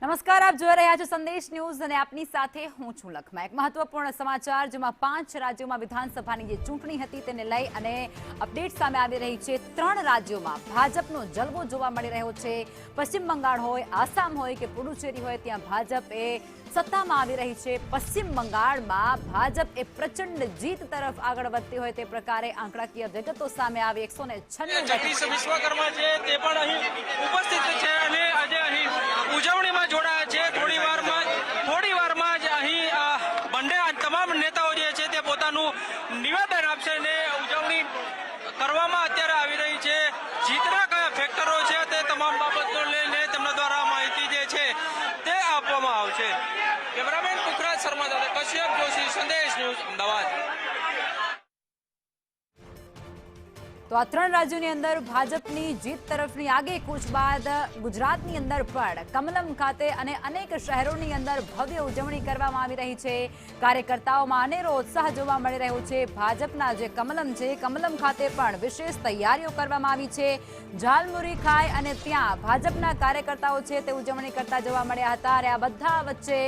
નમસ્કાર, આપ જોઈ રહ્યા છો સંદેશ ન્યૂઝ અને આપની સાથે હું છું લખમા। એક મહત્વપૂર્ણ સમાચાર જેમાં 5 રાજ્યોમાં વિધાનસભાની જે ચૂંટણી હતી તેને લઈ અને અપડેટ સામે આવી રહી છે। 3 રાજ્યોમાં ભાજપનો જલવો જોવા મળી રહ્યો છે। પશ્ચિમ બંગાળ હોય, આસામ હોય કે પુડુચેરી હોય, ત્યાં ભાજપ એ સત્તામાં આવી રહી છે। પશ્ચિમ બંગાળમાં ભાજપ એ પ્રચંડ જીત તરફ આગળ વધતી હોય તે પ્રકારે આંકડાકીય વિગતો સામે આવી। 196 જગદીશ વિશ્વકર્મા છે તે પણ અહીં ઉપસ્થિત છે અને આજે અહીં ઉજવણીમાં જોડાયા છે। થોડી વારમાં જ અહીં બંને તમામ નેતાઓ જે છે તે પોતાનું નિવેદન આપશે અને ઉજવણી કરવામાં અત્યારે આવી રહી છે। જીતના કયા ફેક્ટરો છે તે તમામ બાબતો લઈને તેમના દ્વારા માહિતી જે છે તે આપવામાં આવશે। કેમેરામેન પુખરાજ શર્મા સાથે કશ્યપ જોશી, સંદેશ ન્યૂઝ, અમદાવાદ। તો આ 3 રાજ્યોની અંદર ભાજપની જીત તરફની આગી કૂચ બાદ ગુજરાતની અંદર પણ કમલમ ખાતે અને અનેક શહેરોની અંદર ભવ્ય ઉજવણી કરવામાં આવી રહી છે। કાર્યકર્તાઓમાં અનેરો ઉત્સાહ જોવા મળી રહ્યો છે। ભાજપના જે કમલમ છે, કમલમ ખાતે પણ વિશેષ તૈયારીઓ કરવામાં આવી છે। ઝાલમુરી ખાઈ અને ત્યાં ભાજપના કાર્યકર્તાઓ છે તે ઉજવણી કરતા જોવા મળ્યા હતા અને આ બધા વચ્ચે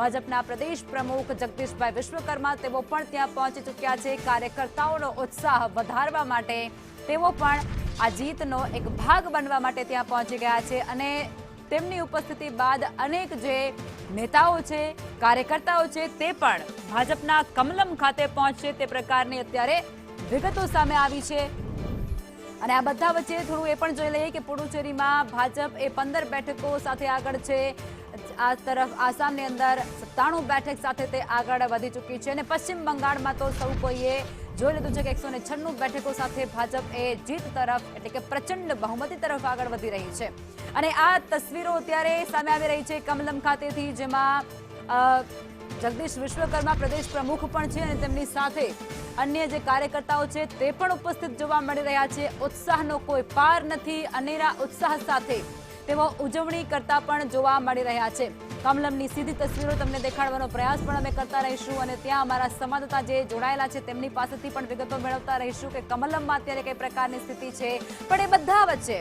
ભાજપના પ્રદેશ પ્રમુખ જગદીશભાઈ વિશ્વકર્મા તેઓ પણ ત્યાં પહોંચી ચૂક્યા છે। કાર્યકર્તાઓનો ઉત્સાહ વધારવા માટે તેઓ પણ આ જીતનો એક ભાગ બનવા માટે ત્યાં પહોંચી ગયા છે અને તેમની ઉપસ્થિતિ બાદ અનેક જે નેતાઓ છે, કાર્યકર્તાઓ છે તે પણ ભાજપના કમલમ ખાતે પહોંચશે તે પ્રકારની અત્યારે વિગતો સામે આવી છે। અને આ બધા વચ્ચે થોડું એ પણ જોઈ લઈએ કે પુડુચેરીમાં ભાજપ એ 15 બેઠકો સાથે આગળ છે। આ તરફ આસામની અંદર 97 બેઠક સાથે તે આગળ વધી ચૂકી છે અને પશ્ચિમ બંગાળમાં તો સૌ કોઈએ જોઈ લીધું છે કે 196 બેઠકો સાથે ભાજપ એ જીત તરફ એટલે કે પ્રચંડ બહુમતી તરફ આગળ વધી રહી છે। અને આ તસવીરો અત્યારે સામે આવી રહી છે કમલમ ખાતેથી, જેમાં જગદીશ વિશ્વકર્મા પ્રદેશ પ્રમુખ પણ છે અને તેમની સાથે અન્ય જે કાર્યકર્તાઓ છે તે પણ ઉપસ્થિત જોવા મળી રહ્યા છે। ઉત્સાહનો કોઈ પાર નથી, અનેરા ઉત્સાહ સાથે તેઓ ઉજવણી કરતા પણ જોવા મળી રહ્યા છે। કમલમની સીધી તસવીરો તમને દેખાડવાનો પ્રયાસ પણ અમે કરતા રહીશું અને ત્યાં અમારા સંવાદદાતા જે જોડાયેલા છે તેમની પાસેથી પણ વિગતો મેળવતા રહીશું કે કમલમમાં અત્યારે કઈ પ્રકારની સ્થિતિ છે। પણ એ બધા વચ્ચે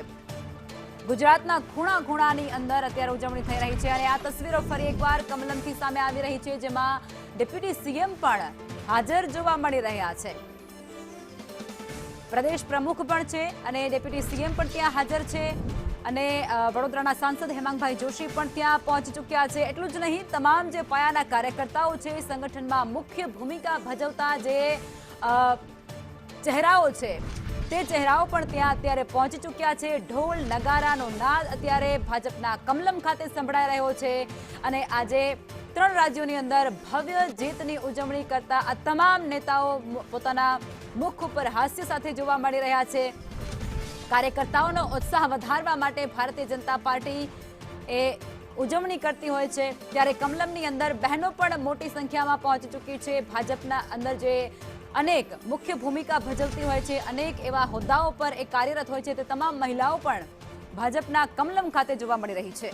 ગુજરાતના ખૂણા-ખૂણાની અંદર અત્યારે ઉજવણી થઈ રહી છે અને આ તસવીરો ફરી એકવાર કમલમથી સામે આવી રહી છે, જેમાં ડેપ્યુટી સીએમ પણ હાજર જોવા મળી રહ્યા છે। પ્રદેશ પ્રમુખ પણ છે અને ડેપ્યુટી સીએમ પણ ત્યાં હાજર છે અને વડોદરાના સાંસદ હેમાંગભાઈ જોશી પણ ત્યાં પહોંચી ચૂક્યા છે। એટલું જ નહીં, તમામ જે પાયાના કાર્યકર્તાઓ છે, સંગઠનમાં મુખ્ય ભૂમિકા ભજવતા જે ચહેરાઓ છે તે ચહેરાઓ પણ ત્યાં અત્યારે પહોંચી ચૂક્યા છે। ઢોલ નગારાનો નાદ અત્યારે ભાજપના કમલમ ખાતે સંભળાઈ રહ્યો છે અને આજે 3 રાજ્યોની અંદર ભવ્ય જીતની ઉજવણી કરતા આ તમામ નેતાઓ પોતાના મુખ ઉપર હાસ્ય સાથે જોવા મળી રહ્યા છે। કાર્યકર્તાઓનો ઉત્સાહ વધારવા માટે ભારતીય જનતા પાર્ટી એ ઉજવણી કરતી હોય છે, ત્યારે કમલમની અંદર બહેનો પણ મોટી સંખ્યામાં પહોંચી ચૂકી છે। ભાજપના અંદર જે અનેક મુખ્ય ભૂમિકા ભજવતી હોય છે, અનેક એવા હોદ્દાઓ પર એ કાર્યરત હોય છે, તે તમામ મહિલાઓ પણ ભાજપના કમલમ ખાતે જોવા મળી રહી છે।